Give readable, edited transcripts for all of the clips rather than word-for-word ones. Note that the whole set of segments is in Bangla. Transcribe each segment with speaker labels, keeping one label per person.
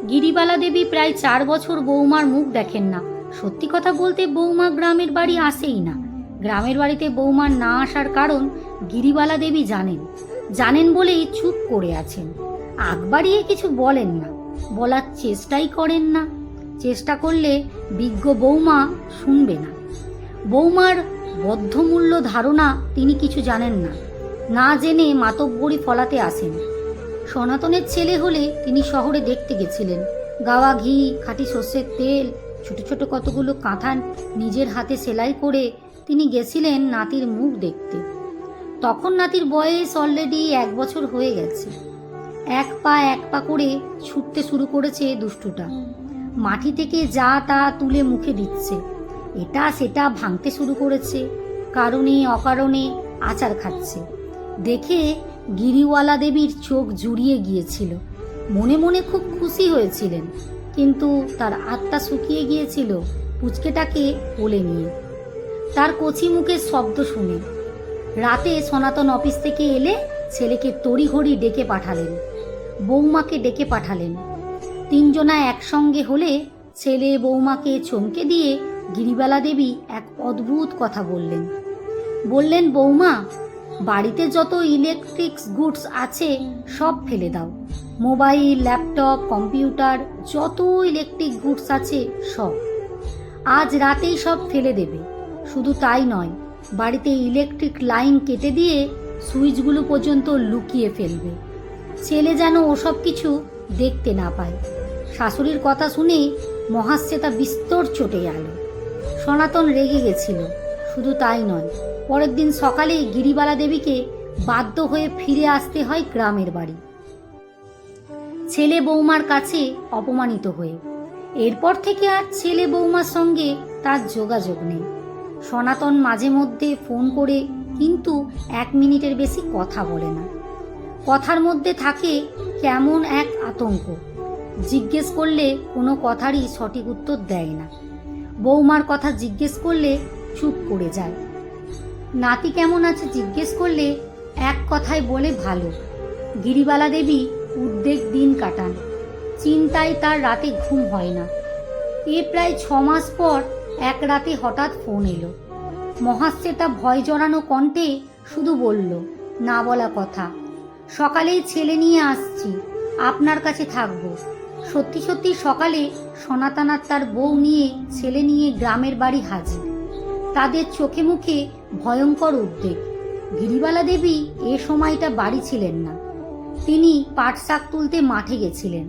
Speaker 1: গিরিবালা দেবী প্রায় 4 বছর বৌমার মুখ দেখেন না। সত্যি কথা বলতে বৌমা গ্রামের বাড়ি আসেই না। গ্রামের বাড়িতে বৌমার না আসার কারণ গিরিবালা দেবী জানেন বলেই চুপ করে আছেন। আগ বাড়িয়ে কিছু বলেন না, বলার চেষ্টাই করেন না। চেষ্টা করলে বিজ্ঞ বৌমা শুনবে না। বৌমার বদ্ধমূল্য ধারণা তিনি কিছু জানেন না, না জেনে মাতব্বরি ফলাতে আসেন। সনাতনের ছেলে হলে তিনি শহরে দেখতে গেছিলেন। গাওয়া ঘি, খাঁটি সর্ষের তেল, ছোট ছোট কতগুলো কাঁথা নিজের হাতে সেলাই করে তিনি গেছিলেন নাতির মুখ দেখতে। তখন নাতির বয়স অলরেডি 1 বছর হয়ে গেছে। এক পা করে ছুটতে শুরু করেছে দুষ্টুটা। মাটি থেকে যা তা তুলে মুখে দিচ্ছে, এটা সেটা ভাঙতে শুরু করেছে, কারণে অকারণে আচার খাচ্ছে। দেখে গিরিওয়ালা দেবীর চোখ জুড়িয়ে গিয়েছিল। মনে মনে খুব খুশি হয়েছিলেন, কিন্তু তার আত্মা শুকিয়ে গিয়েছিল পুচকেটাকে কোলে নিয়ে। তার কচি মুখের শব্দ শুনে রাতে সনাতন অফিস থেকে এলে ছেলেকে তড়িঘড়ি ডেকে পাঠালেন, বৌমাকে ডেকে পাঠালেন। 3 জনা একসঙ্গে হলে ছেলে বৌমাকে চমকে দিয়ে গিরিবালা দেবী এক অদ্ভুত কথা বললেন, বৌমা, বাড়িতে যত ইলেকট্রিক্স গুডস আছে সব ফেলে দাও। মোবাইল, ল্যাপটপ, কম্পিউটার, যত ইলেকট্রিক গুডস আছে সব আজ রাতেই সব ফেলে দেবে। শুধু তাই নয়, বাড়িতে ইলেকট্রিক লাইন কেটে দিয়ে সুইচগুলো পর্যন্ত লুকিয়ে ফেলবে। ছেলে যেন ওসব কিছু দেখতে না পায়। শাশুড়ির কথা শুনে মহাশ্বেতা বিস্তর চটে গেল। সনাতন রেগে গেছিল। শুধু তাই নয়, পরের দিন সকালেই গিরিবালা দেবীকে বাধ্য হয়ে ফিরে আসতে হয় গ্রামের বাড়ি, ছেলে বৌমার কাছে অপমানিত হয়ে। এরপর থেকে আর ছেলে বৌমার সঙ্গে তার যোগাযোগ নেই। সনাতন মাঝে মধ্যে ফোন করে, কিন্তু 1 মিনিটের বেশি কথা বলে না। কথার মধ্যে থাকে কেমন এক আতঙ্ক। জিজ্ঞেস করলে কোনো কথারই সঠিক উত্তর দেয় না। বৌমার কথা জিজ্ঞেস করলে চুপ করে যায়। নাতি কেমন আছে জিজ্ঞেস করলে এক কথায় বলে ভালো। গিরিবালা দেবী উদ্বেগ দিন কাটান। চিন্তায় তার রাতে ঘুম হয় না। প্রায় 6 মাস পর এক রাতে হঠাৎ ফোন এলো। মহাশ্বেতা ভয় জড়ানো কণ্ঠে শুধু বলল, না বলা কথা, সকালেই ছেলে নিয়ে আসছি, আপনার কাছে থাকবো। সত্যি সত্যি সকালে সনাতন আর তার বউ নিয়ে ছেলে নিয়ে গ্রামের বাড়ি হাজির। তাদের চোখে মুখে ভয়ঙ্কর উদ্বেগ। গিরিবালা দেবী এ সময়টা বাড়ি ছিলেন না। তিনি পাট শাক তুলতে মাঠে গেছিলেন।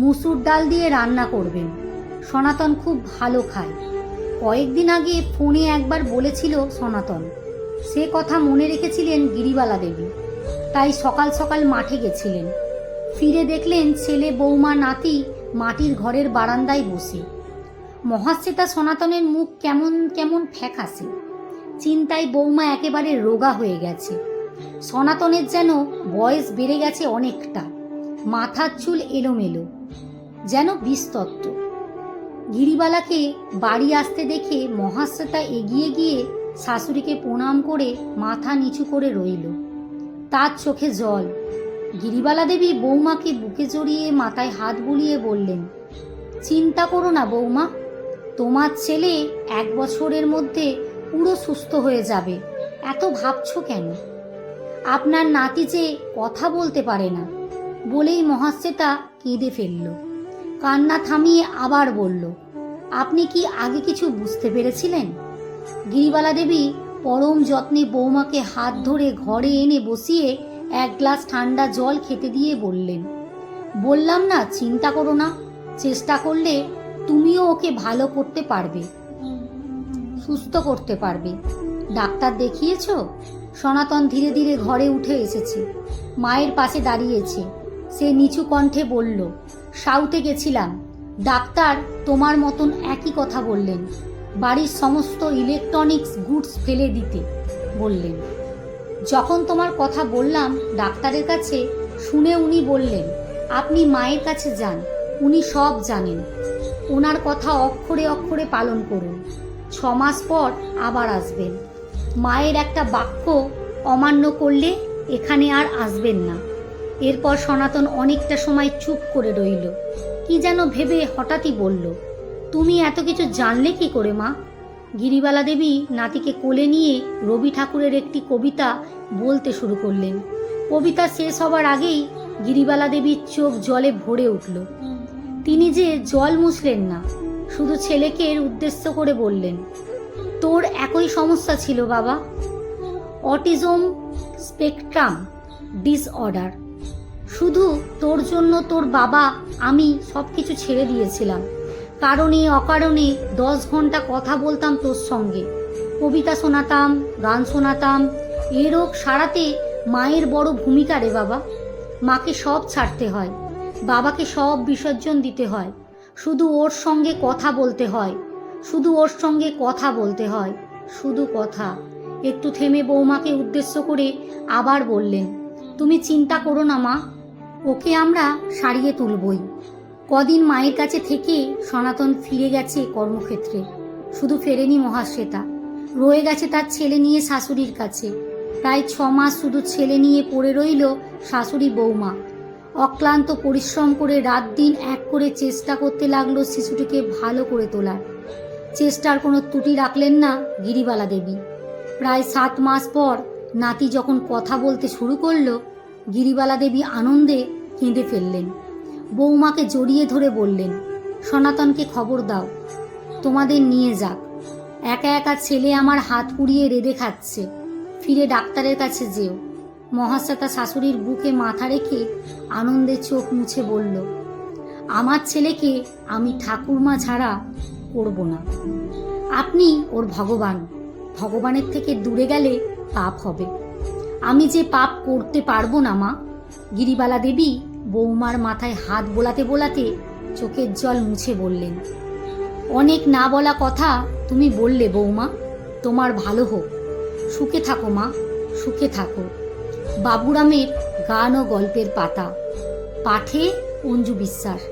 Speaker 1: মুসুর ডাল দিয়ে রান্না করবেন। সনাতন খুব ভালো খায়। কয়েকদিন আগে ফোনে একবার বলেছিল সনাতন। সে কথা মনে রেখেছিলেন গিরিবালা দেবী, তাই সকাল সকাল মাঠে গেছিলেন। ফিরে দেখলেন ছেলে, বৌমা, নাতি মাটির ঘরের বারান্দায় বসে। মহাশ্বেতা সনাতনের মুখ কেমন কেমন ফ্যাকাশে। চিন্তায় বৌমা একেবারে রোগা হয়ে গেছে। সনাতনের যেন বয়স বেড়ে গেছে অনেকটা। মাথার চুল এলোমেলো, যেন বিষতত্ত্ব। গিরিবালাকে বাড়ি আসতে দেখে মহাশ্বেতা এগিয়ে গিয়ে শাশুড়িকে প্রণাম করে মাথা নিচু করে রইল। তার চোখে জল। গিরিবালা দেবী বৌমাকে বুকে জড়িয়ে মাথায় হাত বুলিয়ে বললেন, চিন্তা করো না বৌমা, তোমার ছেলে 1 বছরের মধ্যে পুরো সুস্থ হয়ে যাবে। এত ভাবছো কেন? আপনার নাতি যে কথা বলতে পারে না। বলেই মহাশ্বেতা কেঁদে ফেলল। কান্না থামিয়ে আবার বলল, আপনি কি আগে কিছু বুঝতে পেরেছিলেন? গিরিবালা দেবী পরম যত্নে বৌমাকে হাত ধরে ঘরে এনে বসিয়ে 1 গ্লাস ঠান্ডা জল খেতে দিয়ে বললাম না, চিন্তা করো না, চেষ্টা করলে তুমিও ওকে ভালো করতে পারবে, সুস্থ করতে পারবে। ডাক্তার দেখিয়েছ? সনাতন ধীরে ধীরে ঘরে উঠে এসেছে। মায়ের পাশে দাঁড়িয়েছে। সে নিচু কণ্ঠে বলল, সাউথে গেছিলাম। ডাক্তার তোমার মতন একই কথা বললেন। বাড়ির সমস্ত ইলেকট্রনিক্স গুডস ফেলে দিতে বললেন। যখন তোমার কথা বললাম ডাক্তারের কাছে, শুনে উনি বললেন, আপনি মায়ের কাছে যান, উনি সব জানেন। ওনার কথা অক্ষরে অক্ষরে পালন করুন। 6 মাস পর আবার আসবেন। মায়ের একটা বাক্য অমান্য করলে এখানে আর আসবেন না। এরপর সনাতন অনেকটা সময় চুপ করে রইল। কি যেন ভেবে হঠাৎই বলল, তুমি এত কিছু জানলে কি করে মা? গিরিবালা দেবী নাতিকে কোলে নিয়ে রবি ঠাকুরের একটি কবিতা বলতে শুরু করলেন। কবিতা শেষ হবার আগেই গিরিবালা দেবীর চোখ জলে ভরে উঠল। তিনি যে জল মুছলেন না, শুধু ছেলেকে উদ্দেশ্য করে বললেন, তোর একই সমস্যা ছিল বাবা, অটিজম স্পেকট্রাম ডিসঅর্ডার। শুধু তোর জন্য তোর বাবা আমি সব কিছু ছেড়ে দিয়েছিলাম। কারণে অকারণে 10 ঘন্টা কথা বলতাম তোর সঙ্গে, কবিতা শোনাতাম, গান শোনাতাম। এ রোগ সারাতে মায়ের বড় ভূমিকা রে বাবা। মাকে সব ছাড়তে হয়, বাবাকে সব বিসর্জন দিতে হয়, শুধু ওর সঙ্গে কথা বলতে হয়, শুধু ওর সঙ্গে কথা বলতে হয়, শুধু কথা। একটু থেমে বৌমাকে উদ্দেশ্য করে আবার বললেন, তুমি চিন্তা করো না মা, ওকে আমরা সারিয়ে তুলবই। কদিন মায়ের কাছে থেকে সনাতন ফিরে গেছে কর্মক্ষেত্রে। শুধু ফেরেনি মহাশ্বেতা, রয়ে গেছে তার ছেলে নিয়ে শাশুড়ির কাছে। প্রায় 6 মাস শুধু ছেলে নিয়ে পড়ে রইল শাশুড়ি বৌমা। অক্লান্ত পরিশ্রম করে রাত দিন এক করে চেষ্টা করতে লাগলো শিশুটিকে ভালো করে তোলার। চেষ্টার কোনো ত্রুটি রাখলেন না গিরিবালা দেবী। প্রায় 7 মাস পর নাতি যখন কথা বলতে শুরু করলো, গিরিবালা দেবী আনন্দে কেঁদে ফেললেন। বৌমাকে জড়িয়ে ধরে বললেন, সনাতনকে খবর দাও, তোমাদের নিয়ে যাক। একা একা ছেলে আমার হাত পুড়িয়ে রেঁধে খাচ্ছে, ফিরে ডাক্তারের কাছে যেও। মহাশ্বেতা শাশুড়ির বুকে মাথা রেখে আনন্দে চোখ মুছে বলল, আমার ছেলেকে আমি ঠাকুরমা ছাড়া করব না। আপনি ওর ভগবান, ভগবানের থেকে দূরে গেলে পাপ হবে। আমি যে পাপ করতে পারবো না মা। গিরিবালা দেবী বৌমার মাথায় হাত বোলাতে বোলাতে চোখের জল মুছে বললেন, অনেক না বলা কথা তুমি বললে বৌমা, তোমার ভালো হোক। সুখে থাকো মা, সুখে থাকো। বাবুরামের গান ও গল্পের পাতা, পাঠে অঞ্জু বিশ্বাস।